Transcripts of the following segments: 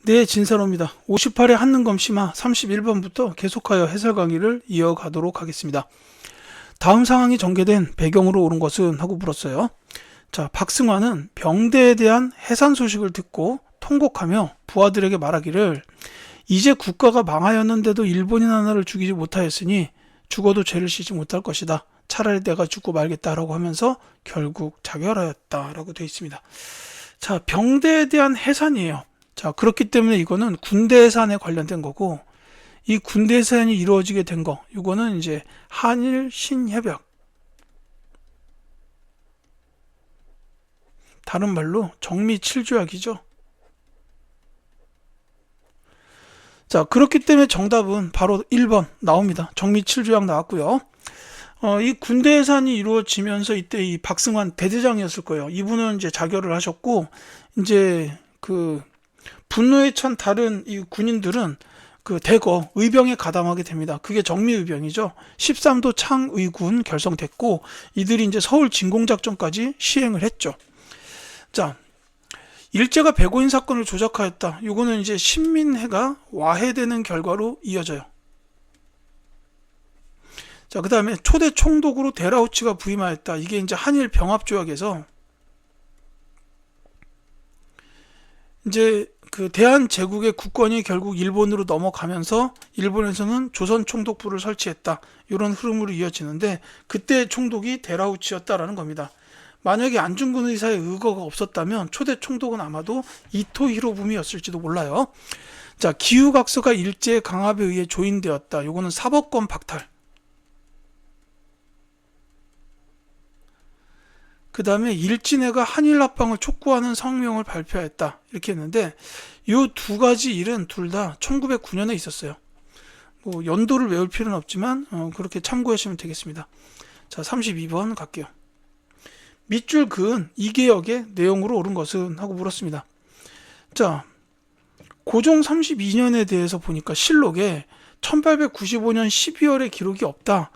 네, 진사로입니다. 58회 한능검 심화 31번부터 계속하여 해설 강의를 이어가도록 하겠습니다. 다음 상황이 전개된 배경으로 옳은 것은 하고 물었어요. 자, 박승환은 병대에 대한 해산 소식을 듣고 통곡하며 부하들에게 말하기를 이제 국가가 망하였는데도 일본인 하나를 죽이지 못하였으니 죽어도 죄를 씻지 못할 것이다. 차라리 내가 죽고 말겠다라고 하면서 결국 자결하였다라고 되어 있습니다. 자, 병대에 대한 해산이에요. 자, 그렇기 때문에 이거는 군대 해산에 관련된 거고, 이 군대 해산이 이루어지게 된 거, 이거는 이제 한일 신협약. 다른 말로 정미 7조약이죠. 자, 그렇기 때문에 정답은 바로 1번 나옵니다. 정미 7조약 나왔고요. 이 군대 해산이 이루어지면서 이때 이 박승환 대대장이었을 거예요. 이분은 이제 자결을 하셨고, 이제 그 분노에 찬 다른 이 군인들은 그 대거 의병에 가담하게 됩니다. 그게 정미의병이죠. 13도 창의군 결성됐고 이들이 이제 서울 진공작전까지 시행을 했죠. 자, 일제가 배고인 사건을 조작하였다. 이거는 이제 신민회가 와해되는 결과로 이어져요. 자, 그 다음에 초대 총독으로 데라우치가 부임하였다. 이게 이제 한일 병합조약에서 이제 그 대한제국의 국권이 결국 일본으로 넘어가면서 일본에서는 조선 총독부를 설치했다. 이런 흐름으로 이어지는데 그때 총독이 데라우치였다라는 겁니다. 만약에 안중근 의사의 의거가 없었다면 초대 총독은 아마도 이토 히로부미였을지도 몰라요. 자, 기후각서가 일제 강압에 의해 조인되었다. 요거는 사법권 박탈. 그 다음에 일진회가 한일 합방을 촉구하는 성명을 발표했다. 이렇게 했는데 이 두 가지 일은 둘 다 1909년에 있었어요. 뭐 연도를 외울 필요는 없지만 그렇게 참고하시면 되겠습니다. 자, 32번 갈게요. 밑줄 그은 이 개혁의 내용으로 옳은 것은 하고 물었습니다. 자, 고종 32년에 대해서 보니까 실록에 1895년 12월에 기록이 없다.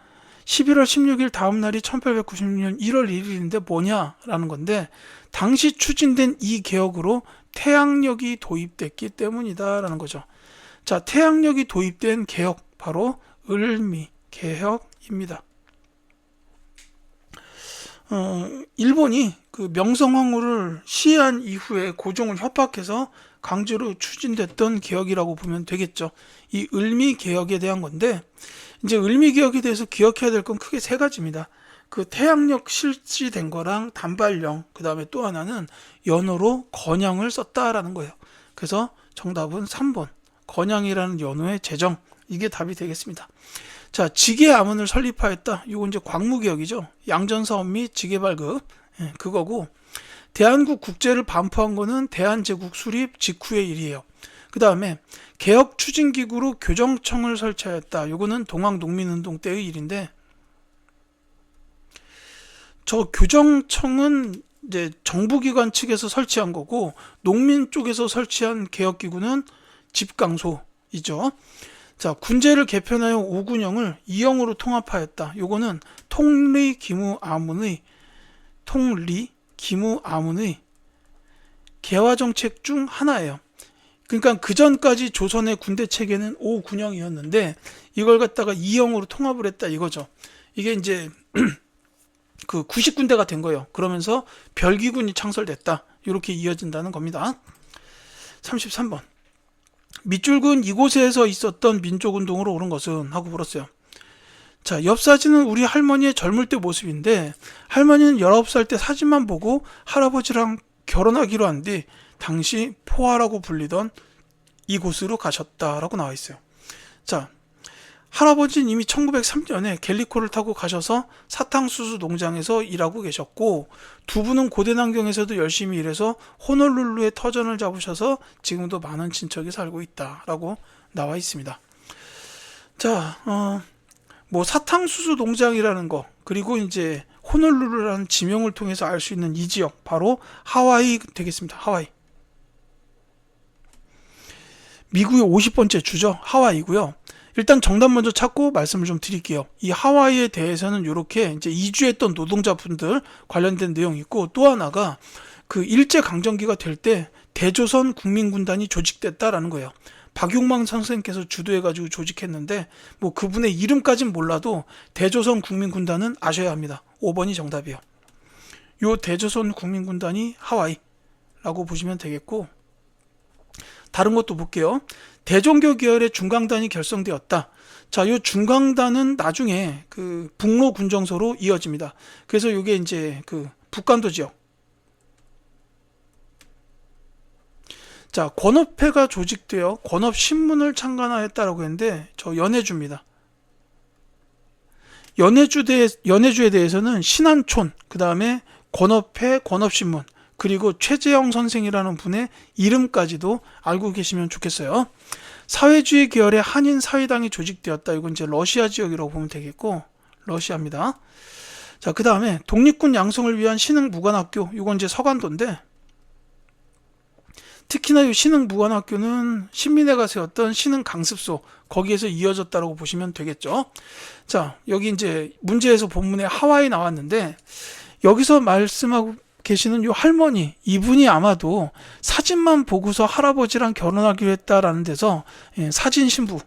11월 16일 다음 날이 1896년 1월 1일인데 뭐냐라는 건데 당시 추진된 이 개혁으로 태양력이 도입됐기 때문이다라는 거죠. 자, 태양력이 도입된 개혁 바로 을미 개혁입니다. 일본이 그 명성황후를 시해한 이후에 고종을 협박해서 강제로 추진됐던 개혁이라고 보면 되겠죠. 이 을미 개혁에 대한 건데 이제 을미 개혁에 대해서 기억해야 될 건 크게 세 가지입니다. 그 태양력 실시된 거랑 단발령, 그 다음에 또 하나는 연호로 건양을 썼다라는 거예요. 그래서 정답은 3번 건양이라는 연호의 제정, 이게 답이 되겠습니다. 자, 지계 암원을 설립하였다. 이건 이제 광무개혁이죠. 양전사업 및 지계 발급, 그거고 대한국 국제를 반포한 거는 대한제국 수립 직후의 일이에요. 그 다음에 개혁 추진기구로 교정청을 설치하였다. 요거는 동학농민운동 때의 일인데 저 교정청은 이제 정부기관 측에서 설치한 거고 농민 쪽에서 설치한 개혁기구는 집강소이죠. 자, 군제를 개편하여 5군형을 2형으로 통합하였다. 요거는 통리 기무 아문의 개화정책 중 하나예요. 그러니까 그 전까지 조선의 군대 체계는 5군형이었는데 이걸 갖다가 2형으로 통합을 했다 이거죠. 이게 이제 그 90군대가 된 거예요. 그러면서 별기군이 창설됐다. 이렇게 이어진다는 겁니다. 33번. 밑줄 그은 이곳에서 있었던 민족운동으로 옳은 것은 하고 물었어요. 자, 옆 사진은 우리 할머니의 젊을 때 모습인데 할머니는 19살 때 사진만 보고 할아버지랑 결혼하기로 한 뒤 당시 포화라고 불리던 이곳으로 가셨다라고 나와 있어요. 자, 할아버지는 이미 1903년에 갤리코를 타고 가셔서 사탕수수 농장에서 일하고 계셨고 두 분은 고대남경에서도 열심히 일해서 호놀룰루에 터전을 잡으셔서 지금도 많은 친척이 살고 있다라고 나와 있습니다. 자, 뭐 사탕수수 농장이라는 거 그리고 이제 호놀룰루라는 지명을 통해서 알 수 있는 이 지역 바로 하와이 되겠습니다. 하와이. 미국의 50번째 주죠. 하와이고요. 일단 정답 먼저 찾고 말씀을 좀 드릴게요. 이 하와이에 대해서는 이렇게 이제 이주했던 노동자분들 관련된 내용이 있고 또 하나가 그 일제 강점기가 될 때 대조선 국민군단이 조직됐다라는 거예요. 박용망 선생께서 주도해가지고 조직했는데 뭐 그분의 이름까진 몰라도 대조선 국민군단은 아셔야 합니다. 5번이 정답이요. 요 대조선 국민군단이 하와이라고 보시면 되겠고, 다른 것도 볼게요. 대종교 계열의 중강단이 결성되었다. 자, 요 중강단은 나중에 그 북로 군정서로 이어집니다. 그래서 요게 이제 그 북간도 지역. 자, 권업회가 조직되어 권업신문을 창간하였다라고 했는데 저 연해주입니다. 연해주에 대해서는 신한촌, 그 다음에 권업회, 권업신문, 그리고 최재형 선생이라는 분의 이름까지도 알고 계시면 좋겠어요. 사회주의 계열의 한인 사회당이 조직되었다. 이건 이제 러시아 지역이라고 보면 되겠고, 러시아입니다. 자, 그 다음에 독립군 양성을 위한 신흥무관학교, 이건 이제 서간도인데, 특히나 이 신흥무관학교는 신민회가 세웠던 신흥강습소, 거기에서 이어졌다고 보시면 되겠죠. 자, 여기 이제 문제에서 본문에 하와이 나왔는데, 여기서 말씀하고 계시는 이 할머니, 이분이 아마도 사진만 보고서 할아버지랑 결혼하기로 했다라는 데서 사진 신부,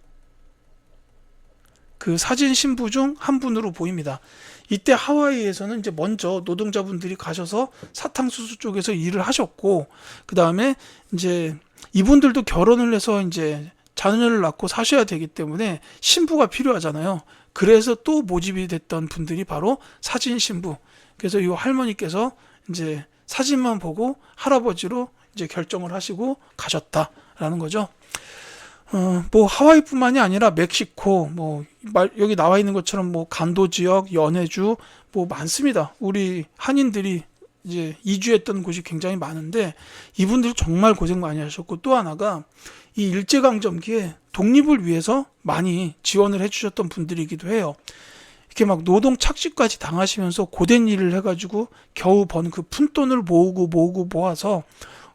그 사진 신부 중 한 분으로 보입니다. 이때 하와이에서는 이제 먼저 노동자분들이 가셔서 사탕수수 쪽에서 일을 하셨고, 그 다음에 이제 이분들도 결혼을 해서 이제 자녀를 낳고 사셔야 되기 때문에 신부가 필요하잖아요. 그래서 또 모집이 됐던 분들이 바로 사진 신부. 그래서 이 할머니께서 이제 사진만 보고 할아버지로 이제 결정을 하시고 가셨다라는 거죠. 뭐 하와이뿐만이 아니라 멕시코, 뭐 여기 나와 있는 것처럼 뭐 간도 지역, 연해주 뭐 많습니다. 우리 한인들이 이제 이주했던 곳이 굉장히 많은데 이분들 정말 고생 많이 하셨고, 또 하나가 이 일제강점기에 독립을 위해서 많이 지원을 해주셨던 분들이기도 해요. 이렇게 막 노동 착취까지 당하시면서 고된 일을 해가지고 겨우 번 그 푼돈을 모아서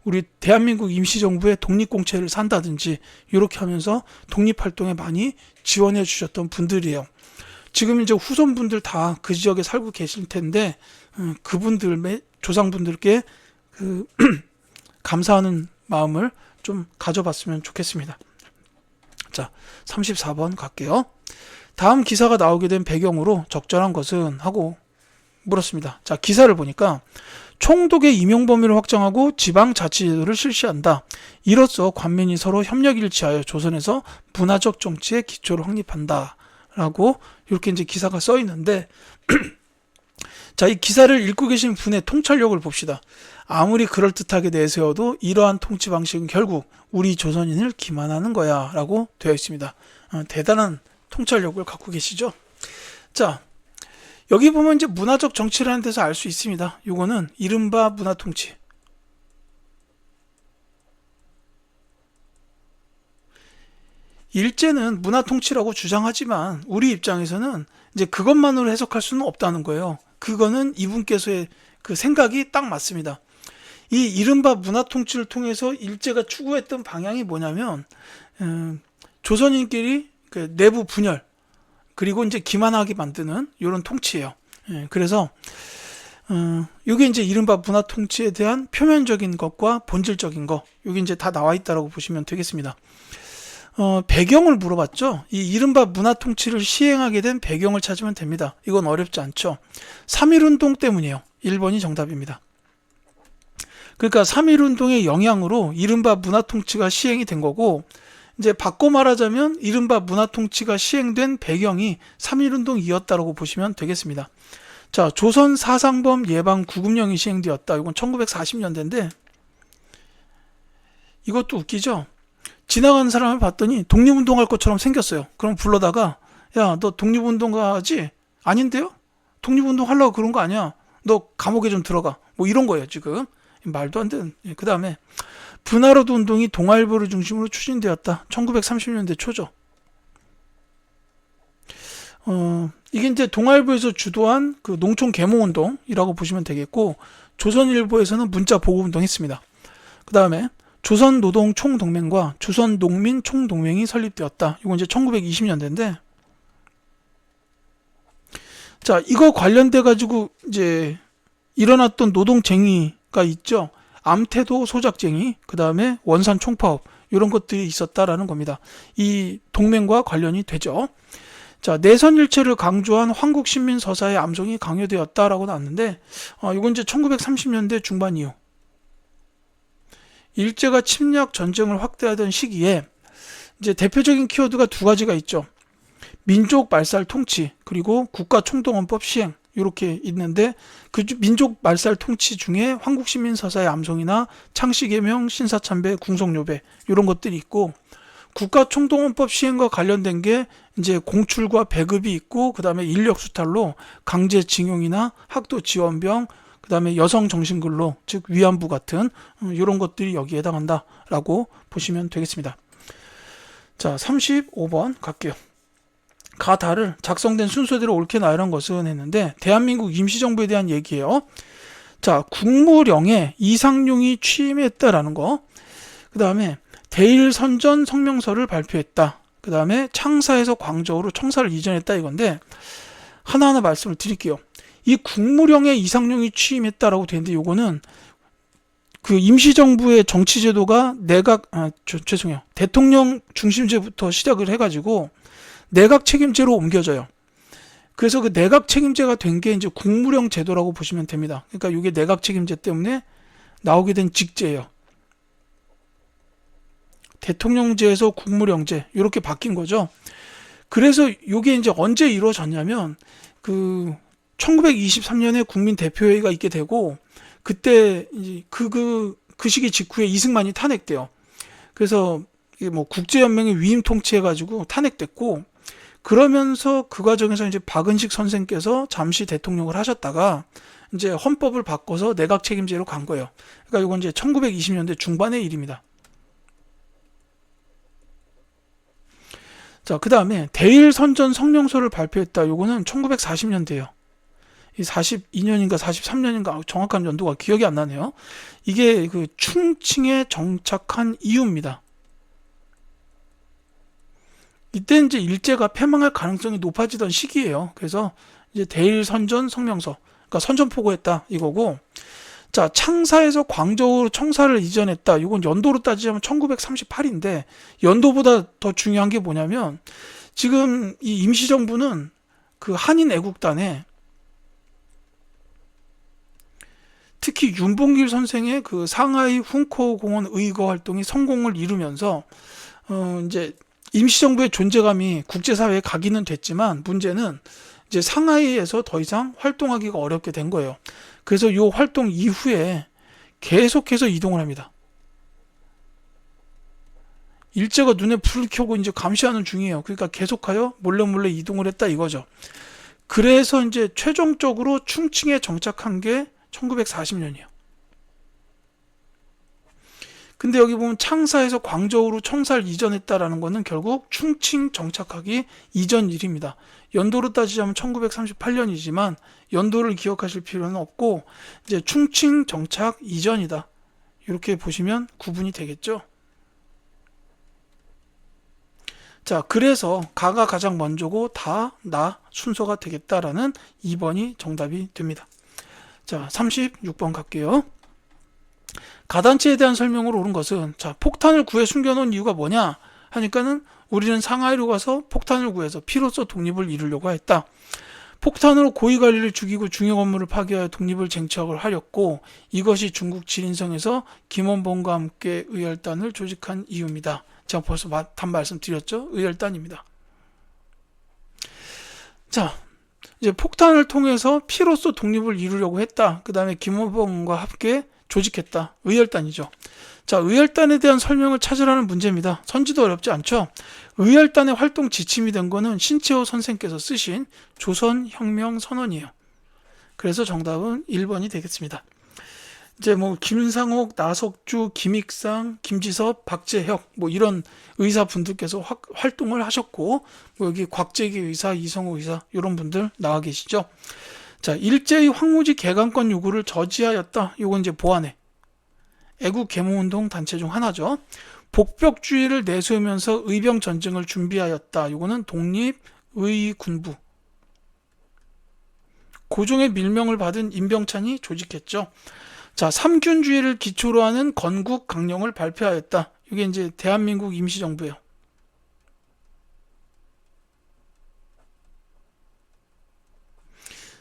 우리 대한민국 임시정부의 독립공채를 산다든지 이렇게 하면서 독립활동에 많이 지원해 주셨던 분들이에요. 지금 이제 후손분들 다 그 지역에 살고 계실 텐데 그분들의 조상분들께 그 감사하는 마음을 좀 가져봤으면 좋겠습니다. 자, 34번 갈게요. 다음 기사가 나오게 된 배경으로 적절한 것은 하고 물었습니다. 자, 기사를 보니까 총독의 임용 범위를 확정하고 지방자치제도를 실시한다. 이로써 관민이 서로 협력일치하여 조선에서 문화적 정치의 기초를 확립한다. 라고 이렇게 이제 기사가 써 있는데 자, 이 기사를 읽고 계신 분의 통찰력을 봅시다. 아무리 그럴듯하게 내세워도 이러한 통치 방식은 결국 우리 조선인을 기만하는 거야 라고 되어 있습니다. 대단한 통찰력을 갖고 계시죠? 자, 여기 보면 이제 문화적 정치라는 데서 알 수 있습니다. 요거는 이른바 문화 통치. 일제는 문화 통치라고 주장하지만 우리 입장에서는 이제 그것만으로 해석할 수는 없다는 거예요. 그거는 이분께서의 그 생각이 딱 맞습니다. 이 이른바 문화 통치를 통해서 일제가 추구했던 방향이 뭐냐면 조선인끼리 그 내부 분열, 그리고 이제 기만하게 만드는 이런 통치예요. 그래서 이게 이제 이른바 문화 통치에 대한 표면적인 것과 본질적인 것, 이게 이제 다 나와 있다라고 보시면 되겠습니다. 배경을 물어봤죠. 이 이른바 문화 통치를 시행하게 된 배경을 찾으면 됩니다. 이건 어렵지 않죠. 3.1운동 때문이에요. 1번이 정답입니다. 그러니까 3.1운동의 영향으로 이른바 문화 통치가 시행이 된 거고, 이제 바꿔 말하자면 이른바 문화 통치가 시행된 배경이 3.1운동이었다고 보시면 되겠습니다. 자, 조선 사상범 예방 구금령이 시행되었다. 이건 1940년대인데 이것도 웃기죠. 지나가는 사람을 봤더니 독립운동할 것처럼 생겼어요. 그럼 불러다가 야, 너 독립운동가지? 아닌데요? 독립운동 하려고 그런 거 아니야. 너 감옥에 좀 들어가. 뭐 이런 거예요 지금. 말도 안 되는. 그 다음에 분하로드 운동이 동아일보를 중심으로 추진되었다. 1930년대 초죠. 이게 이제 동아일보에서 주도한 그 농촌 계몽운동이라고 보시면 되겠고, 조선일보에서는 문자 보고운동 했습니다. 그 다음에 조선노동총동맹과 조선농민총동맹이 설립되었다. 이건 이제 1920년대인데, 자, 이거 관련돼 가지고 이제 일어났던 노동쟁의가 있죠. 암태도 소작쟁이, 그 다음에 원산 총파업 이런 것들이 있었다라는 겁니다. 이 동맹과 관련이 되죠. 자, 내선 일체를 강조한 황국 신민 서사의 암송이 강요되었다라고 나왔는데, 이건 이제 1930년대 중반 이후 일제가 침략 전쟁을 확대하던 시기에 이제 대표적인 키워드가 두 가지가 있죠. 민족 말살 통치, 그리고 국가 총동원법 시행, 이렇게 있는데, 그 민족 말살 통치 중에 황국 신민 서사의 암송이나 창씨개명, 신사참배, 궁성요배 이런 것들이 있고, 국가 총동원법 시행과 관련된 게 이제 공출과 배급이 있고, 그 다음에 인력 수탈로 강제징용이나 학도 지원병, 그 다음에 여성 정신근로, 즉 위안부 같은 이런 것들이 여기에 해당한다라고 보시면 되겠습니다. 자, 35번 갈게요. 가다를 작성된 순서대로 옳게 나열한 것은 했는데, 대한민국 임시정부에 대한 얘기예요. 자, 국무령에 이상용이 취임했다라는 거, 그 다음에 대일선전 성명서를 발표했다, 그 다음에 창사에서 광저우로 청사를 이전했다, 이건데 하나하나 말씀을 드릴게요. 이 국무령에 이상용이 취임했다라고 되는데, 요거는 그 임시정부의 정치제도가 대통령 중심제부터 시작을 해가지고 내각 책임제로 옮겨져요. 그래서 그 내각 책임제가 된 게 이제 국무령 제도라고 보시면 됩니다. 그러니까 이게 내각 책임제 때문에 나오게 된 직제예요. 대통령제에서 국무령제 이렇게 바뀐 거죠. 그래서 이게 이제 언제 이루어졌냐면, 그 1923년에 국민 대표회의가 있게 되고, 그때 이제 그 시기 직후에 이승만이 탄핵돼요. 그래서 이게 뭐 국제연맹에 위임 통치해가지고 탄핵됐고, 그러면서 그 과정에서 이제 박은식 선생께서 잠시 대통령을 하셨다가 이제 헌법을 바꿔서 내각 책임제로 간 거예요. 그러니까 이건 이제 1920년대 중반의 일입니다. 자, 그 다음에 대일선전 성명서를 발표했다. 요거는 1940년대예요. 이 42년인가 43년인가 정확한 연도가 기억이 안 나네요. 이게 그 충칭에 정착한 이유입니다. 이때 이제 일제가 패망할 가능성이 높아지던 시기예요. 그래서 이제 대일선전 성명서, 그러니까 선전포고했다 이거고, 자, 창사에서 광저우로 청사를 이전했다. 이건 연도로 따지자면 1938인데, 연도보다 더 중요한 게 뭐냐면, 지금 이 임시정부는 그 한인 애국단에 특히 윤봉길 선생의 그 상하이 훈코 공원 의거 활동이 성공을 이루면서 이제 임시정부의 존재감이 국제사회에 각인은 됐지만, 문제는 이제 상하이에서 더 이상 활동하기가 어렵게 된 거예요. 그래서 이 활동 이후에 계속해서 이동을 합니다. 일제가 눈에 불을 켜고 이제 감시하는 중이에요. 그러니까 계속하여 몰래 이동을 했다 이거죠. 그래서 이제 최종적으로 충칭에 정착한 게 1940년이에요. 근데 여기 보면 창사에서 광저우로 청사를 이전했다라는 거는 결국 충칭 정착하기 이전 일입니다. 연도로 따지자면 1938년이지만 연도를 기억하실 필요는 없고, 이제 충칭 정착 이전이다, 이렇게 보시면 구분이 되겠죠. 자, 그래서 가가 가장 먼저고 다 나 순서가 되겠다라는 2번이 정답이 됩니다. 자, 36번 갈게요. 가단체에 대한 설명으로 옳은 것은, 자, 폭탄을 구해 숨겨놓은 이유가 뭐냐 하니까는, 우리는 상하이로 가서 폭탄을 구해서 피로써 독립을 이루려고 했다. 폭탄으로 고위관리를 죽이고 중요 건물을 파괴하여 독립을 쟁취하고 하였고, 이것이 중국 지린성에서 김원봉과 함께 의열단을 조직한 이유입니다. 제가 벌써 답 말씀드렸죠? 의열단입니다. 자, 이제 폭탄을 통해서 피로써 독립을 이루려고 했다. 그 다음에 김원봉과 함께 조직했다. 의열단이죠. 자, 의열단에 대한 설명을 찾으라는 문제입니다. 선지도 어렵지 않죠? 의열단의 활동 지침이 된 거는 신채호 선생께서 쓰신 조선혁명선언이에요. 그래서 정답은 1번이 되겠습니다. 이제 뭐 김상옥, 나석주, 김익상, 김지섭, 박재혁 뭐 이런 의사분들께서 활동을 하셨고, 뭐 여기 곽재기 의사, 이성호 의사 이런 분들 나와 계시죠. 자, 일제의 황무지 개강권 요구를 저지하였다. 요건 이제 보안해 애국 계몽운동 단체 중 하나죠. 복벽주의를 내세우면서 의병 전쟁을 준비하였다. 요거는 독립의군부. 고종의 밀명을 받은 임병찬이 조직했죠. 자, 삼균주의를 기초로 하는 건국 강령을 발표하였다. 이게 이제 대한민국 임시정부예요.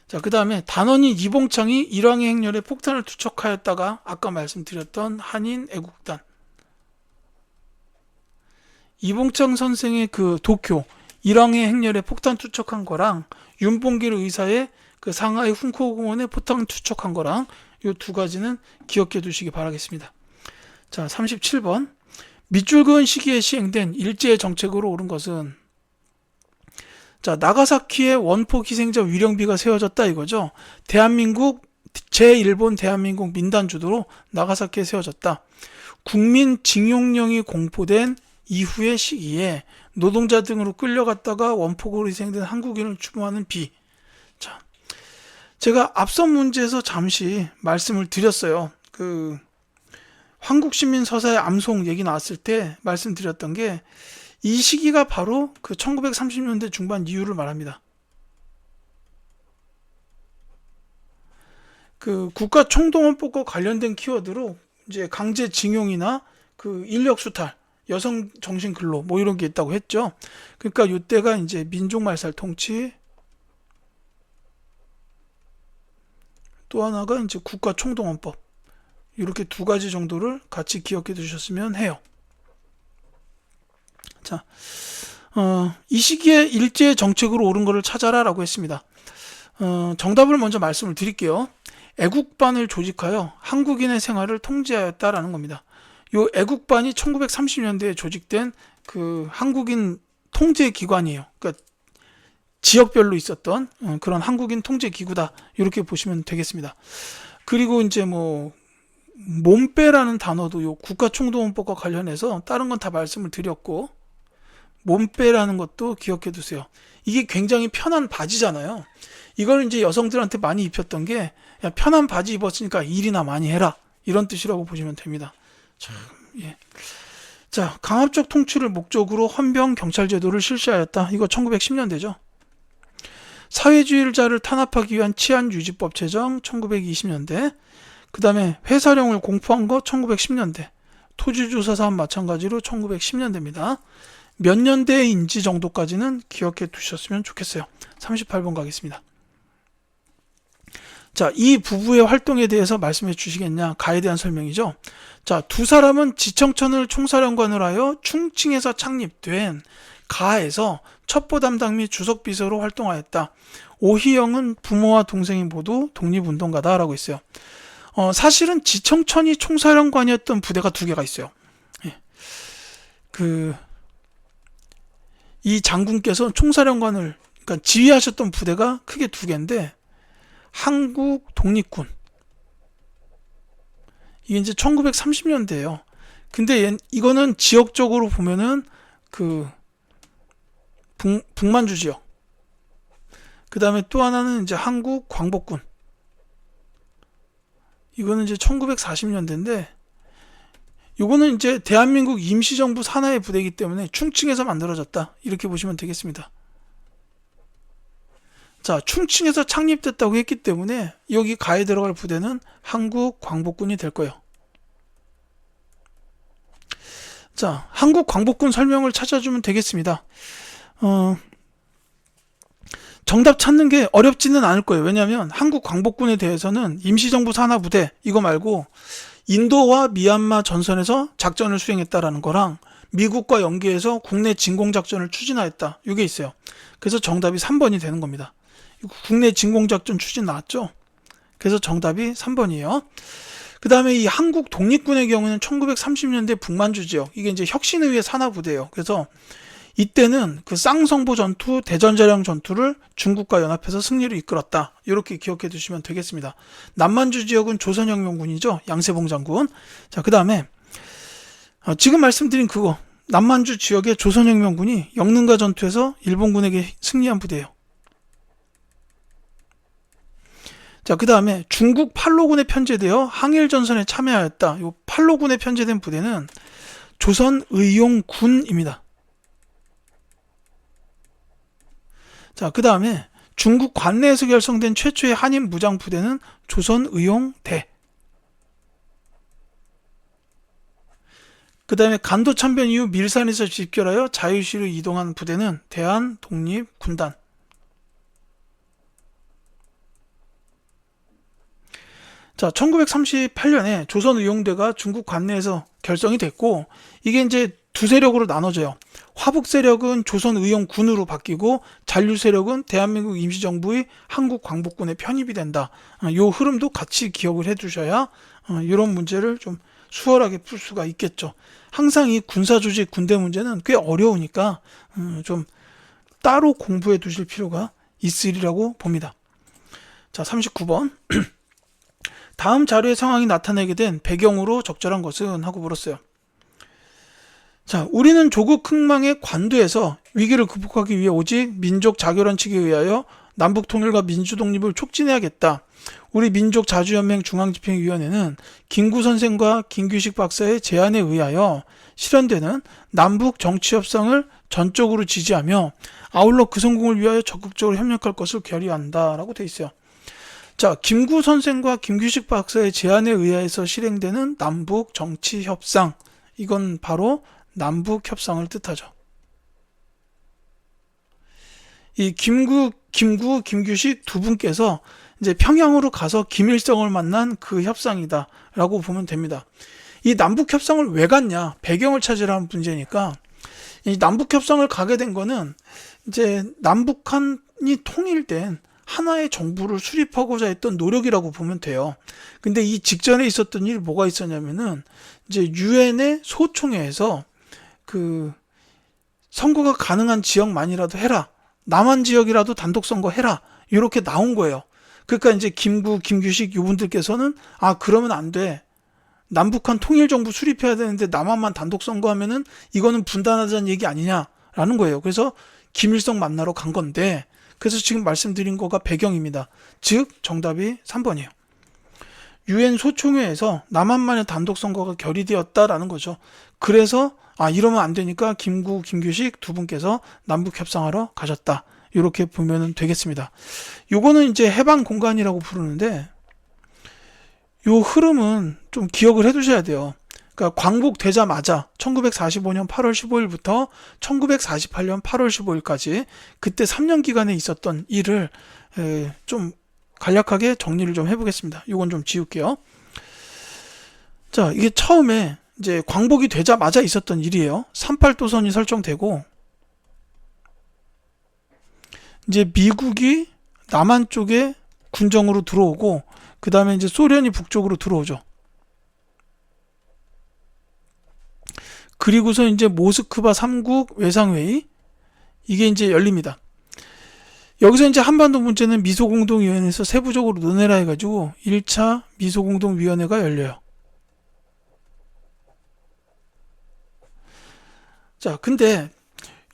자, 그 다음에 단원인 이봉창이 일왕의 행렬에 폭탄을 투척하였다가 아까 말씀드렸던 한인 애국단. 이봉창 선생의 그 도쿄 일왕의 행렬에 폭탄 투척한 거랑 윤봉길 의사의 그 상하이 훈코공원에 폭탄 투척한 거랑 이 두 가지는 기억해 두시기 바라겠습니다. 자, 37번. 밑줄 그은 시기에 시행된 일제의 정책으로 옳은 것은, 자, 나가사키에 원폭 희생자 위령비가 세워졌다 이거죠. 대한민국 제1본 대한민국 민단 주도로 나가사키에 세워졌다. 국민 징용령이 공포된 이후의 시기에 노동자 등으로 끌려갔다가 원폭으로 희생된 한국인을 추모하는 비. 자, 제가 앞선 문제에서 잠시 말씀을 드렸어요. 그 한국시민 서사의 암송 얘기 나왔을 때 말씀드렸던 게 이 시기가 바로 그 1930년대 중반 이후를 말합니다. 그 국가총동원법과 관련된 키워드로 이제 강제징용이나 그 인력수탈, 여성 정신근로 뭐 이런 게 있다고 했죠. 그러니까 이때가 이제 민족말살 통치, 또 하나가 이제 국가총동원법, 이렇게 두 가지 정도를 같이 기억해 두셨으면 해요. 자, 이 시기에 일제의 정책으로 옳은 것을 찾아라 라고 했습니다. 정답을 먼저 말씀을 드릴게요. 애국반을 조직하여 한국인의 생활을 통제하였다라는 겁니다. 요 애국반이 1930년대에 조직된 그 한국인 통제 기관이에요. 그러니까 지역별로 있었던 그런 한국인 통제 기구다. 이렇게 보시면 되겠습니다. 그리고 이제 뭐 몸빼라는 단어도 요 국가총동원법과 관련해서 다른 건 다 말씀을 드렸고, 몸빼라는 것도 기억해 두세요. 이게 굉장히 편한 바지잖아요. 이걸 이제 여성들한테 많이 입혔던 게, 야, 편한 바지 입었으니까 일이나 많이 해라, 이런 뜻이라고 보시면 됩니다. 참, 예. 자, 강압적 통치를 목적으로 헌병 경찰 제도를 실시하였다. 이거 1910년대죠. 사회주의자를 탄압하기 위한 치안 유지법 제정 1920년대. 그 다음에 회사령을 공포한 거 1910년대. 토지조사 사업 마찬가지로 1910년대입니다. 몇 년대인지 정도까지는 기억해 두셨으면 좋겠어요. 38번 가겠습니다. 자, 이 부부의 활동에 대해서 말씀해 주시겠냐? 가에 대한 설명이죠. 자, 두 사람은 지청천을 총사령관으로 하여 충칭에서 창립된 가에서 첩보 담당 및 주석비서로 활동하였다. 오희영은 부모와 동생이 모두 독립운동가다라고 있어요. 사실은 지청천이 총사령관이었던 부대가 두 개가 있어요. 예. 이 장군께서 총사령관을, 그러니까 지휘하셨던 부대가 크게 두 개인데, 한국 독립군, 이게 이제 1930년대예요. 근데 이거는 지역적으로 보면은 그 북만주 지역. 그 다음에 또 하나는 이제 한국 광복군. 이거는 이제 1940년대인데, 이거는 이제 대한민국 임시정부 산하의 부대이기 때문에 충칭에서 만들어졌다. 이렇게 보시면 되겠습니다. 자, 충칭에서 창립됐다고 했기 때문에 여기 가에 들어갈 부대는 한국 광복군이 될 거예요. 자, 한국 광복군 설명을 찾아주면 되겠습니다. 정답 찾는 게 어렵지는 않을 거예요. 왜냐하면 한국 광복군에 대해서는 임시정부 산하부대 이거 말고 인도와 미얀마 전선에서 작전을 수행했다라는 거랑 미국과 연계해서 국내 진공작전을 추진하였다. 이게 있어요. 그래서 정답이 3번이 되는 겁니다. 국내 진공작전 추진 나왔죠? 그래서 정답이 3번이에요. 그 다음에 이 한국 독립군의 경우는 1930년대 북만주 지역, 이게 이제 혁신의회 산하부대예요. 그래서 이때는 그 쌍성보 전투, 대전자령 전투를 중국과 연합해서 승리를 이끌었다. 이렇게 기억해 두시면 되겠습니다. 남만주 지역은 조선혁명군이죠. 양세봉 장군. 자, 그 다음에 지금 말씀드린 그거, 남만주 지역의 조선혁명군이 영능가 전투에서 일본군에게 승리한 부대예요. 자, 그 다음에 중국 팔로군에 편제되어 항일전선에 참여하였다. 이 팔로군에 편제된 부대는 조선의용군입니다. 자, 그 다음에 중국 관내에서 결성된 최초의 한인 무장 부대는 조선의용대. 그 다음에 간도 참변 이후 밀산에서 집결하여 자유시로 이동한 부대는 대한독립군단. 자, 1938년에 조선의용대가 중국 관내에서 결성이 됐고, 이게 이제 두 세력으로 나눠져요. 화북 세력은 조선의용군으로 바뀌고, 잔류 세력은 대한민국 임시정부의 한국광복군에 편입이 된다. 요 흐름도 같이 기억을 해두셔야 이런 문제를 좀 수월하게 풀 수가 있겠죠. 항상 이 군사조직 군대 문제는 꽤 어려우니까 좀 따로 공부해 두실 필요가 있으리라고 봅니다. 자, 39번. 다음 자료의 상황이 나타내게 된 배경으로 적절한 것은? 하고 물었어요. 자, 우리는 조국 흥망의 관두에서 위기를 극복하기 위해 오직 민족 자결한 측에 의하여 남북 통일과 민주 독립을 촉진해야겠다. 우리 민족자주연맹 중앙집행위원회는 김구 선생과 김규식 박사의 제안에 의하여 실현되는 남북 정치협상을 전적으로 지지하며 아울러 그 성공을 위하여 적극적으로 협력할 것을 결의한다 라고 되어 있어요. 자, 김구 선생과 김규식 박사의 제안에 의해서 실행되는 남북 정치협상, 이건 바로 남북협상을 뜻하죠. 이 김규식 두 분께서 이제 평양으로 가서 김일성을 만난 그 협상이다라고 보면 됩니다. 이 남북협상을 왜 갔냐? 배경을 찾으라는 문제니까, 이 남북협상을 가게 된 거는 이제 남북한이 통일된 하나의 정부를 수립하고자 했던 노력이라고 보면 돼요. 근데 이 직전에 있었던 일이 뭐가 있었냐면은, 이제 유엔의 소총회에서 그 선거가 가능한 지역만이라도 해라, 남한 지역이라도 단독 선거 해라, 이렇게 나온 거예요. 그러니까 이제 김규식 이분들께서는 그러면 안 돼. 남북한 통일정부 수립해야 되는데 남한만 단독 선거하면은 이거는 분단하자는 얘기 아니냐라는 거예요. 그래서 김일성 만나러 간 건데, 그래서 지금 말씀드린 거가 배경입니다. 즉 정답이 3번이에요. 유엔 소총회에서 남한만의 단독 선거가 결의되었다라는 거죠. 그래서 이러면 안 되니까 김규식 두 분께서 남북 협상하러 가셨다. 이렇게 보면 되겠습니다. 요거는 이제 해방 공간이라고 부르는데, 요 흐름은 좀 기억을 해 두셔야 돼요. 그러니까 광복되자마자 1945년 8월 15일부터 1948년 8월 15일까지 그때 3년 기간에 있었던 일을 좀 간략하게 정리를 좀 해보겠습니다. 요건 좀 지울게요. 자, 이게 처음에 이제 광복이 되자마자 있었던 일이에요. 38도선이 설정되고, 이제 미국이 남한 쪽에 군정으로 들어오고, 그 다음에 이제 소련이 북쪽으로 들어오죠. 그리고서 이제 모스크바 3국 외상회의, 이게 이제 열립니다. 여기서 이제 한반도 문제는 미소공동위원회에서 세부적으로 논의라 해가지고 1차 미소공동위원회가 열려요. 자, 근데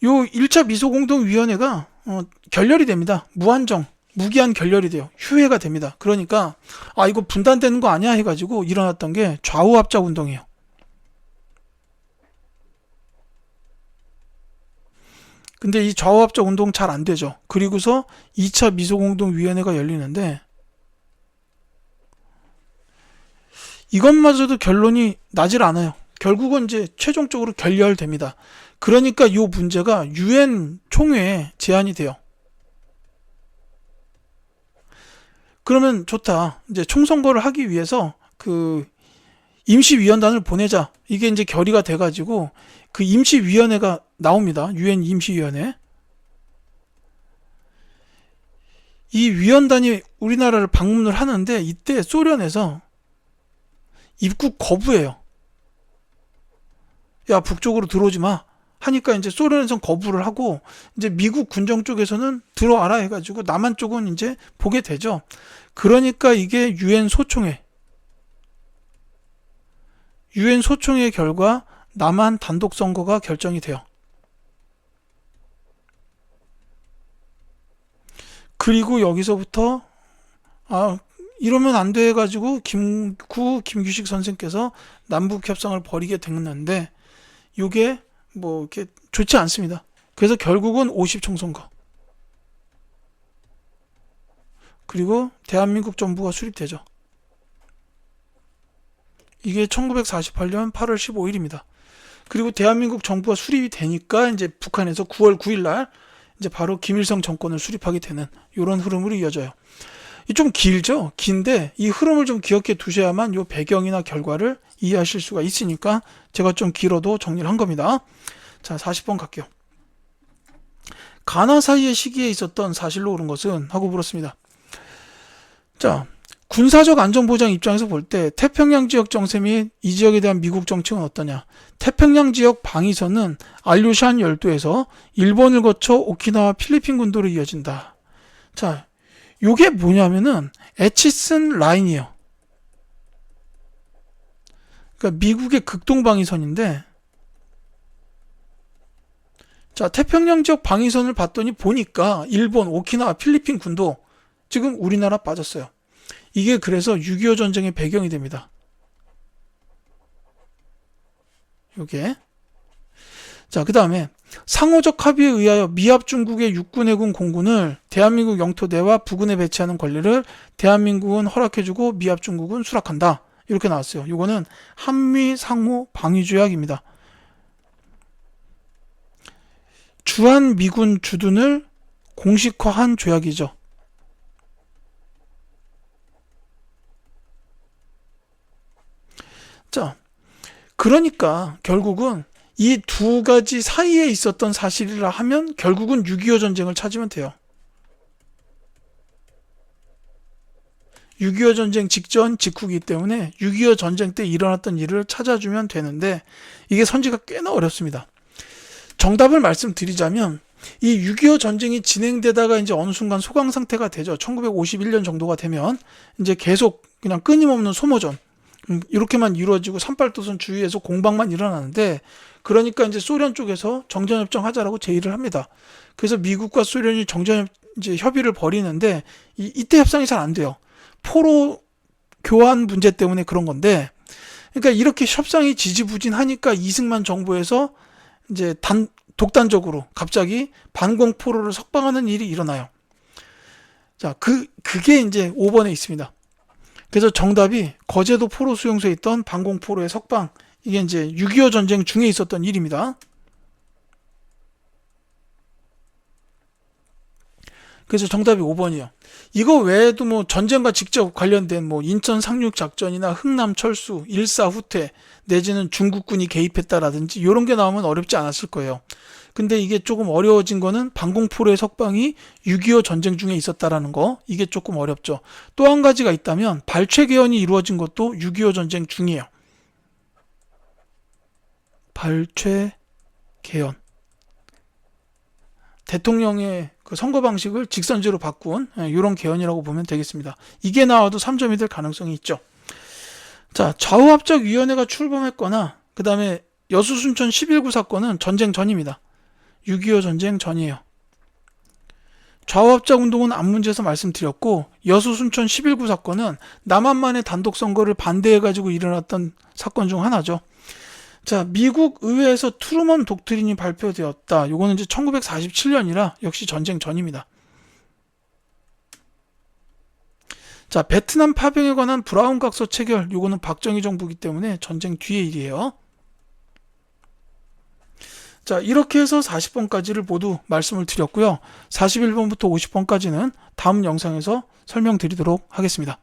요 1차 미소공동위원회가 결렬이 됩니다. 무기한 결렬이 돼요. 휴회가 됩니다. 그러니까 이거 분단되는 거 아니야 해가지고 일어났던 게 좌우합작 운동이에요. 근데 이 좌우합작 운동 잘 안 되죠. 그리고서 2차 미소공동위원회가 열리는데, 이것마저도 결론이 나질 않아요. 결국은 이제 최종적으로 결렬됩니다. 그러니까 이 문제가 유엔 총회에 제안이 돼요. 그러면 좋다. 이제 총선거를 하기 위해서 그 임시위원단을 보내자. 이게 이제 결의가 돼가지고 그 임시위원회가 나옵니다. 유엔 임시위원회. 이 위원단이 우리나라를 방문을 하는데, 이때 소련에서 입국 거부해요. 야, 북쪽으로 들어오지 마 하니까 이제 소련에선 거부를 하고, 이제 미국 군정 쪽에서는 들어와라 해가지고 남한 쪽은 이제 보게 되죠. 그러니까 이게 유엔 소총회 결과 남한 단독 선거가 결정이 돼요. 그리고 여기서부터 이러면 안 돼 해가지고 김규식 선생께서 남북 협상을 벌이게 됐는데, 이게 뭐 이렇게 좋지 않습니다. 그래서 결국은 50총선거, 그리고 대한민국 정부가 수립되죠. 이게 1948년 8월 15일입니다. 그리고 대한민국 정부가 수립이 되니까 이제 북한에서 9월 9일 날 이제 바로 김일성 정권을 수립하게 되는 이런 흐름으로 이어져요. 좀 길죠? 긴데 이 흐름을 좀 기억해 두셔야만 이 배경이나 결과를 이해하실 수가 있으니까 제가 좀 길어도 정리를 한 겁니다. 자, 40번 갈게요. 가나 사이의 시기에 있었던 사실로 옳은 것은? 하고 물었습니다. 자, 군사적 안전보장 입장에서 볼 때 태평양 지역 정세 및 이 지역에 대한 미국 정책은 어떠냐? 태평양 지역 방위선은 알류샨 열도에서 일본을 거쳐 오키나와 필리핀 군도로 이어진다. 자, 요게 뭐냐면은 에치슨 라인이에요. 그러니까 미국의 극동 방위선인데, 자, 태평양 지역 방위선을 봤더니 보니까 일본, 오키나와, 필리핀 군도 지금 우리나라 빠졌어요. 이게 그래서 6.25 전쟁의 배경이 됩니다. 요게. 자, 그 다음에 상호적 합의에 의하여 미합 중국의 육군, 해군, 공군을 대한민국 영토 내와 부근에 배치하는 권리를 대한민국은 허락해주고 미합 중국은 수락한다. 이렇게 나왔어요. 이거는 한미 상호 방위조약입니다. 주한 미군 주둔을 공식화한 조약이죠. 자, 그러니까 결국은 이 두 가지 사이에 있었던 사실이라 하면 결국은 6.25 전쟁을 찾으면 돼요. 6.25 전쟁 직전 직후이기 때문에 6.25 전쟁 때 일어났던 일을 찾아주면 되는데 이게 선지가 꽤나 어렵습니다. 정답을 말씀드리자면 이 6.25 전쟁이 진행되다가 이제 어느 순간 소강 상태가 되죠. 1951년 정도가 되면 이제 계속 그냥 끊임없는 소모전 이렇게만 이루어지고 산팔도선 주위에서 공방만 일어나는데, 그러니까 이제 소련 쪽에서 정전협정 하자라고 제의를 합니다. 그래서 미국과 소련이 이제 협의를 벌이는데 이때 협상이 잘 안 돼요. 포로 교환 문제 때문에 그런 건데, 그러니까 이렇게 협상이 지지부진하니까 이승만 정부에서 이제 독단적으로 갑자기 반공포로를 석방하는 일이 일어나요. 자, 그게 이제 5번에 있습니다. 그래서 정답이 거제도 포로 수용소에 있던 반공포로의 석방, 이게 이제 6.25 전쟁 중에 있었던 일입니다. 그래서 정답이 5번이에요. 이거 외에도 뭐 전쟁과 직접 관련된 뭐 인천 상륙 작전이나 흥남 철수, 일사 후퇴 내지는 중국군이 개입했다라든지 이런 게 나오면 어렵지 않았을 거예요. 근데 이게 조금 어려워진 거는 반공포로의 석방이 6.25 전쟁 중에 있었다라는 거, 이게 조금 어렵죠. 또 한 가지가 있다면 발췌 개헌이 이루어진 것도 6.25 전쟁 중이에요. 발췌 개헌. 대통령의 그 선거 방식을 직선제로 바꾼 이런 개헌이라고 보면 되겠습니다. 이게 나와도 3점이 될 가능성이 있죠. 자, 좌우합작위원회가 출범했거나 그 다음에 여수 순천 11구 사건은 전쟁 전입니다. 6.25 전쟁 전이에요. 좌우합작 운동은 앞문제에서 말씀드렸고, 여수 순천 11구 사건은 남한만의 단독 선거를 반대해가지고 일어났던 사건 중 하나죠. 자, 미국 의회에서 트루먼 독트린이 발표되었다. 요거는 이제 1947년이라 역시 전쟁 전입니다. 자, 베트남 파병에 관한 브라운 각서 체결, 요거는 박정희 정부이기 때문에 전쟁 뒤의 일이에요. 자, 이렇게 해서 40번까지를 모두 말씀을 드렸고요. 41번부터 50번까지는 다음 영상에서 설명드리도록 하겠습니다.